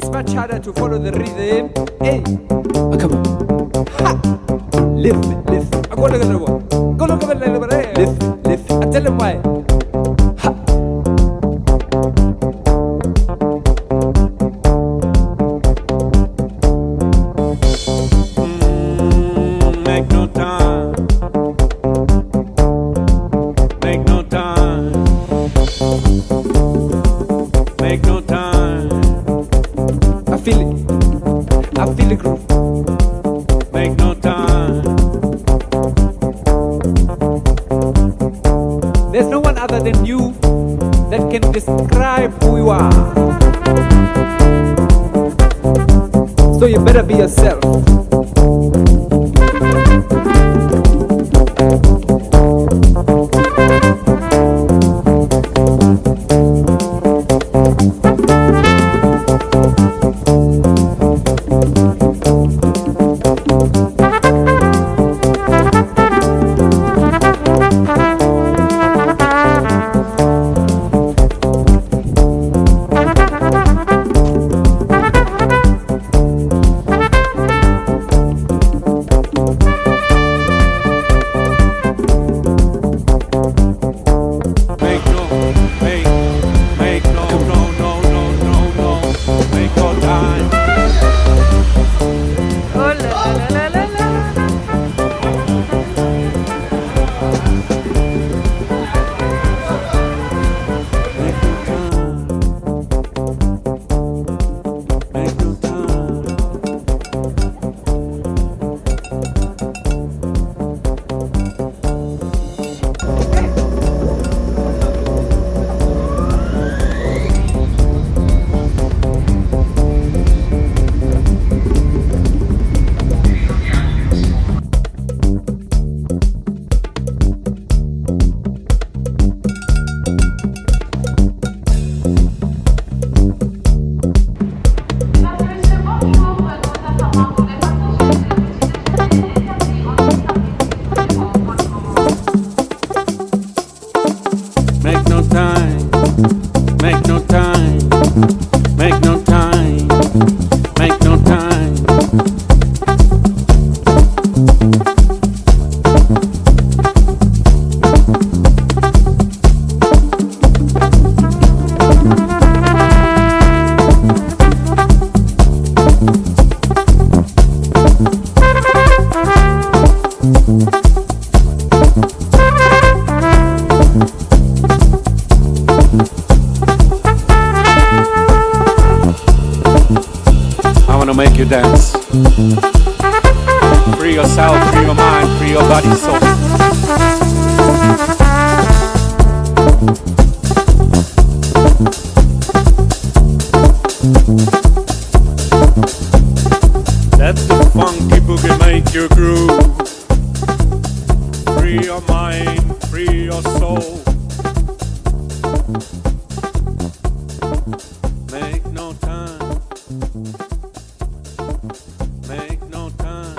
It's much harder to follow the rhythm. Hey, come on. Ha! Lift me, lift me. I go look at the wall. Go look at the wall. Lift me, lift me. I tell them why. Ha! Make no time. Make no time. Make no time. I feel it. I feel the groove. Make no time. There's no one other than you that can describe who you are. So you better be yourself. Make no time. Make no time. Make no time. Make no time. I wanna make you dance. Free yourself, free your mind, free your body, soul. Let the funky boogie make you groove. Free your mind, free your soul. Make no time. Make no time.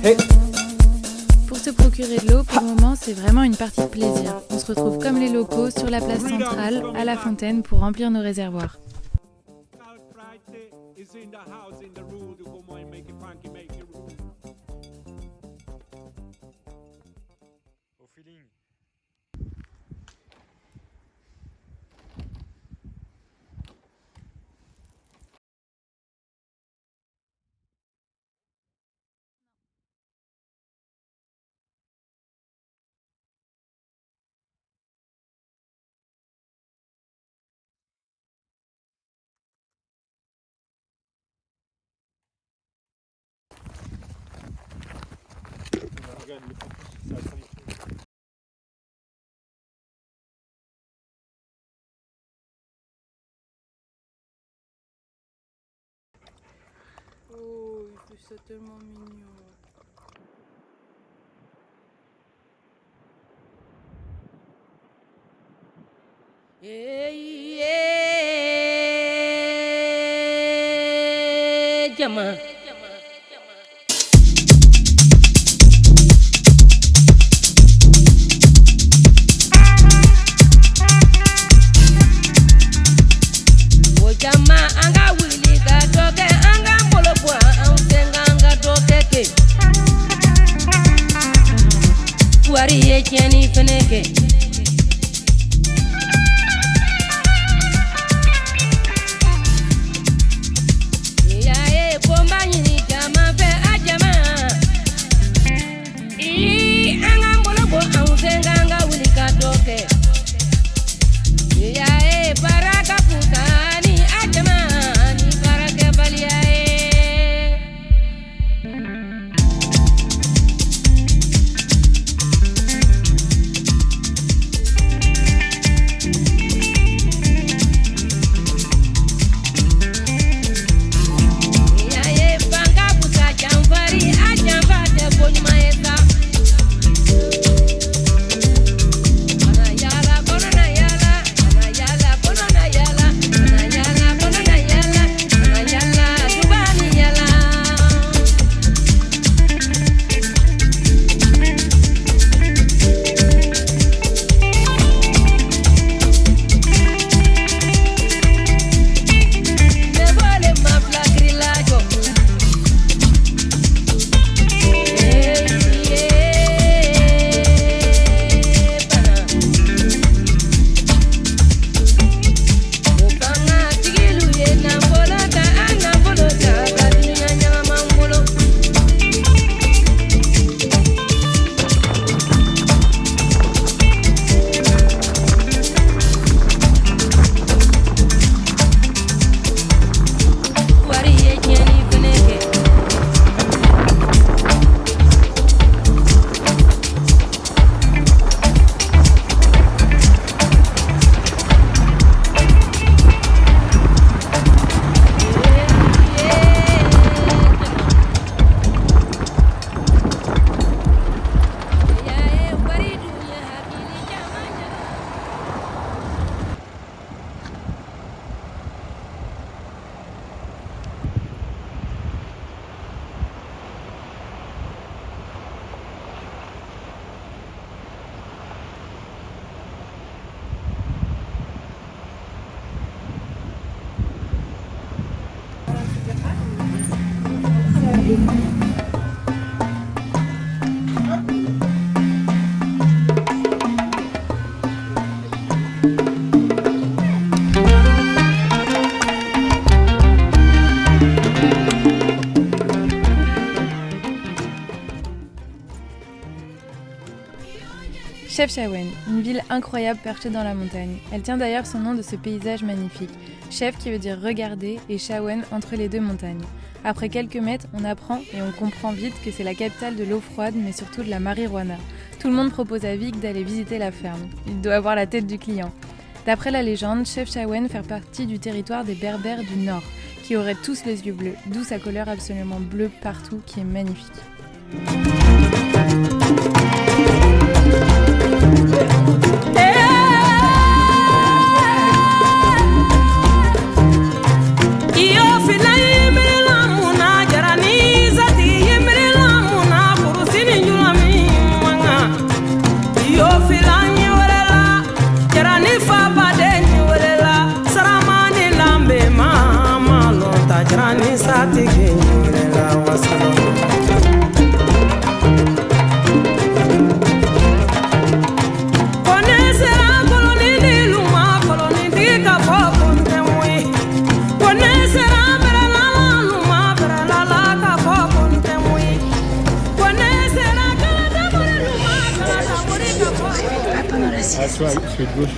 Hey, Pour se procurer de l'eau, pour le moment, c'est vraiment une partie de plaisir. On se retrouve comme les locaux sur la place centrale, à la fontaine, pour remplir nos réservoirs. Au feeling. Regarde, le focus, ça a Oh, il fait ça tellement mignon. Jama. O jama anga wili ka doke anga bolobwa ansenga anga doke ke. Wari ye cheni feneke. Chefchaouen, une ville incroyable perchée dans la montagne. Elle tient d'ailleurs son nom de ce paysage magnifique. Chef qui veut dire regarder et Chaouen entre les deux montagnes. Après quelques mètres, on apprend et on comprend vite que c'est la capitale de l'eau froide mais surtout de la marijuana. Tout le monde propose à Vic d'aller visiter la ferme. Il doit avoir la tête du client. D'après la légende, Chefchaouen fait partie du territoire des Berbères du Nord, qui auraient tous les yeux bleus, d'où sa couleur absolument bleue partout qui est magnifique. Ah, toi, je suis de gauche.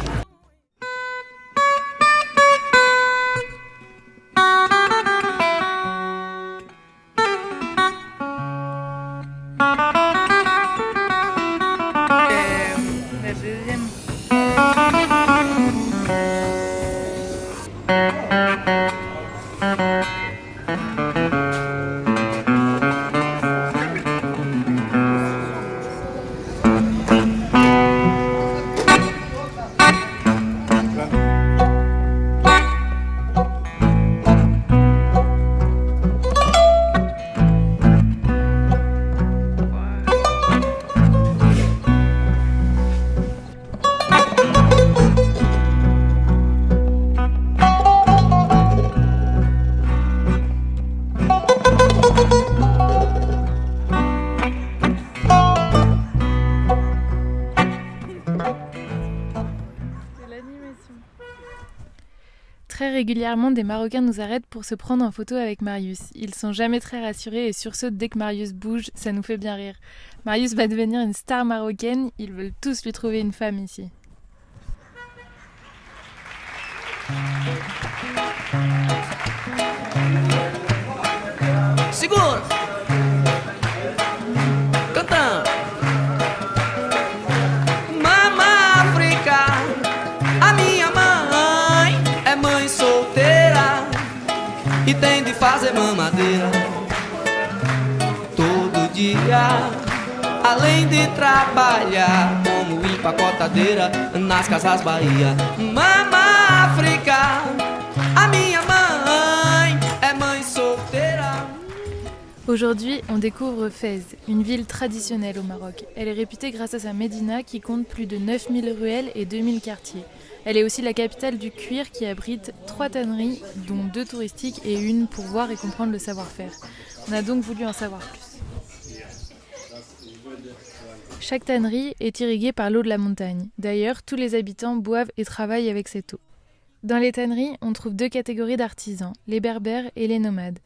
Très régulièrement, des Marocains nous arrêtent pour se prendre en photo avec Marius. Ils sont jamais très rassurés et sursautent dès que Marius bouge, ça nous fait bien rire. Marius va devenir une star marocaine, ils veulent tous lui trouver une femme ici. Segura! Cantando! Mama África, a minha mãe é mãe solteira e tem de fazer mamadeira todo dia, além de trabalhar como empacotadeira nas casas Bahia. Mama África, a minha mãe é mãe solteira. Aujourd'hui, on découvre Fès, une ville traditionnelle au Maroc. Elle est réputée grâce à sa médina qui compte plus de 9000 ruelles et 2000 quartiers. Elle est aussi la capitale du cuir qui abrite 3 tanneries, dont 2 touristiques et une pour voir et comprendre le savoir-faire. On a donc voulu en savoir plus. Chaque tannerie est irriguée par l'eau de la montagne. D'ailleurs, tous les habitants boivent et travaillent avec cette eau. Dans les tanneries, on trouve 2 catégories d'artisans, les berbères et les nomades.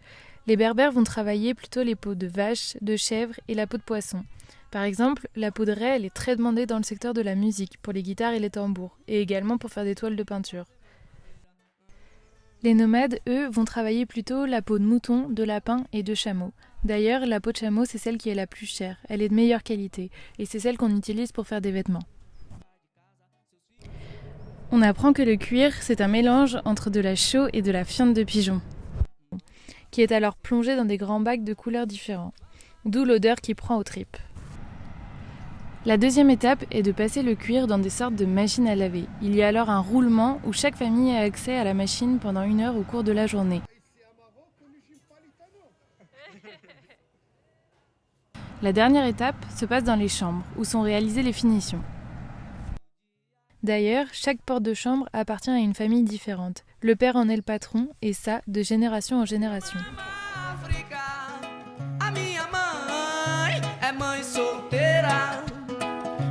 Les berbères vont travailler plutôt les peaux de vache, de chèvre et la peau de poisson. Par exemple, la peau de raie elle est très demandée dans le secteur de la musique, pour les guitares et les tambours, et également pour faire des toiles de peinture. Les nomades, eux, vont travailler plutôt la peau de mouton, de lapin et de chameau. D'ailleurs, la peau de chameau, c'est celle qui est la plus chère, elle est de meilleure qualité, et c'est celle qu'on utilise pour faire des vêtements. On apprend que le cuir, c'est un mélange entre de la chaux et de la fiente de pigeon, qui est alors plongé dans des grands bacs de couleurs différents, d'où l'odeur qui prend aux tripes. La deuxième étape est de passer le cuir dans des sortes de machines à laver. Il y a alors un roulement où chaque famille a accès à la machine pendant 1 heure au cours de la journée. La dernière étape se passe dans les chambres, où sont réalisées les finitions. D'ailleurs, chaque porte de chambre appartient à une famille différente. Le père en est le patron, et ça, de génération en génération.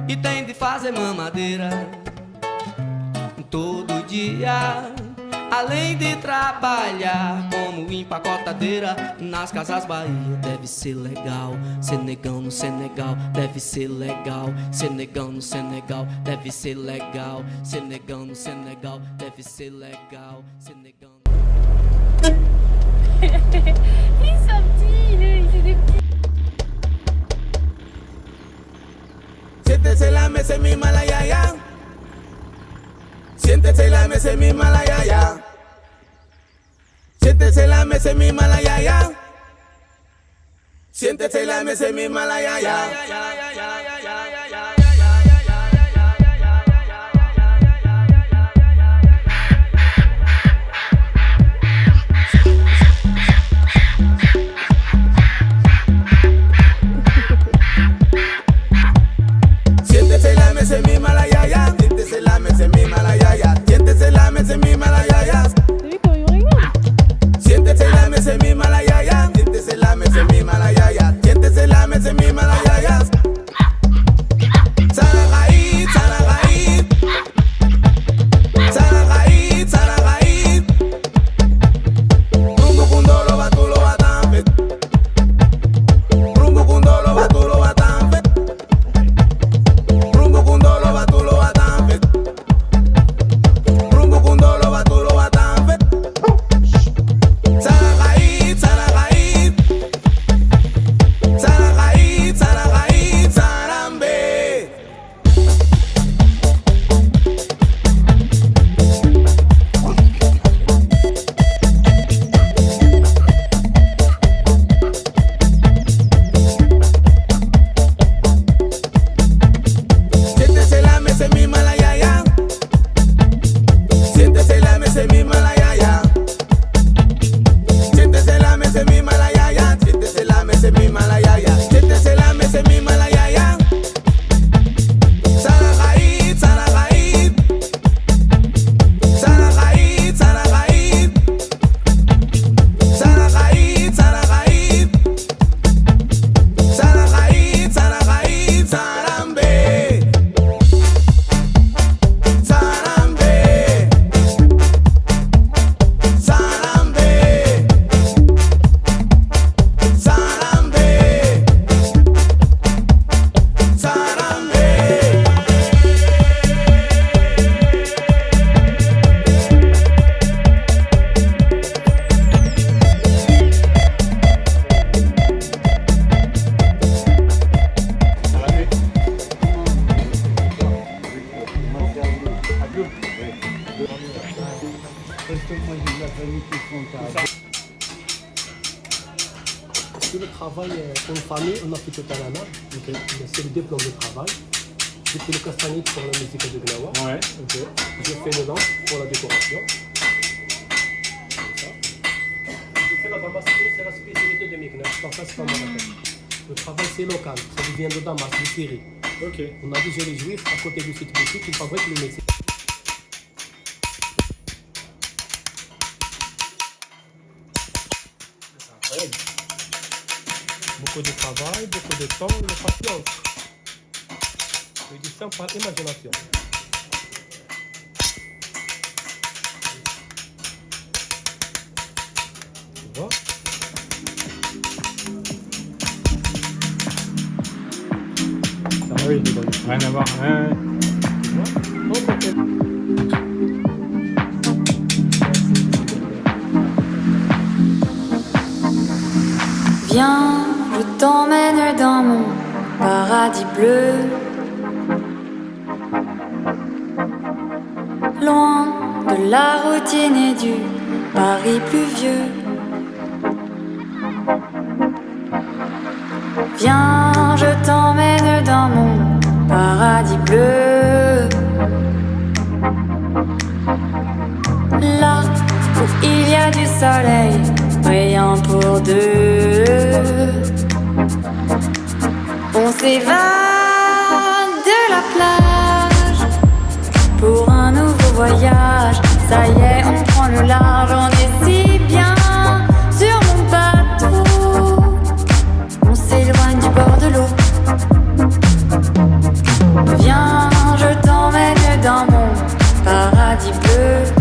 E tem de fazer mamadeira todo dia, além de trabalhar como empacotadeira nas casas Bahia. Deve ser legal ser negão no Senegal, deve ser legal ser negão no Senegal, deve ser legal ser negão no Senegal, deve ser legal ser negão. Il est sorti, il fait des petits... Siéntese la mesa misma la yaya. Siéntese la mesa misma la yaya. Siéntese la mesa misma la yaya. Siéntese la mesa misma la yaya. Siéntese la mesa misma la yaya. Siéntese la mesa misma la yaya. Siéntese la mesa misma la yaya. Siéntese la mesa misma la yaya. Siéntese la mesa misma la yaya. Siéntese la mesa misma la yaya. Tout le travail en famille, on a fait tout à la main. C'est le diplôme de travail. J'ai fait le castagnite pour la musique de Gnawa. Ouais. J'ai fait le danse pour la décoration. Comme ça. J'ai fait la damasco, c'est la spécialité de Meknès. Ça, c'est pas mal. Le travail, c'est local. Ça vient de Damas, de Syrie. Ok. On a déjà les Juifs à côté de cette boutique qui fabriquent le métier. Beaucoup de travail, beaucoup de temps et de patience. Le dessin par imagination. Tu vois? Ah oui, rien à voir. Ouais. Tu vois? Donc, on fait- Viens, je t'emmène dans mon paradis bleu. Loin de la routine et du Paris pluvieux. Viens, je t'emmène dans mon paradis bleu. Là où il y a du soleil brillant pour deux. On s'évade de la plage pour un nouveau voyage. Ça y est, on prend le large, on est si bien sur mon bateau. On s'éloigne du bord de l'eau. Viens, je t'emmène dans mon paradis bleu.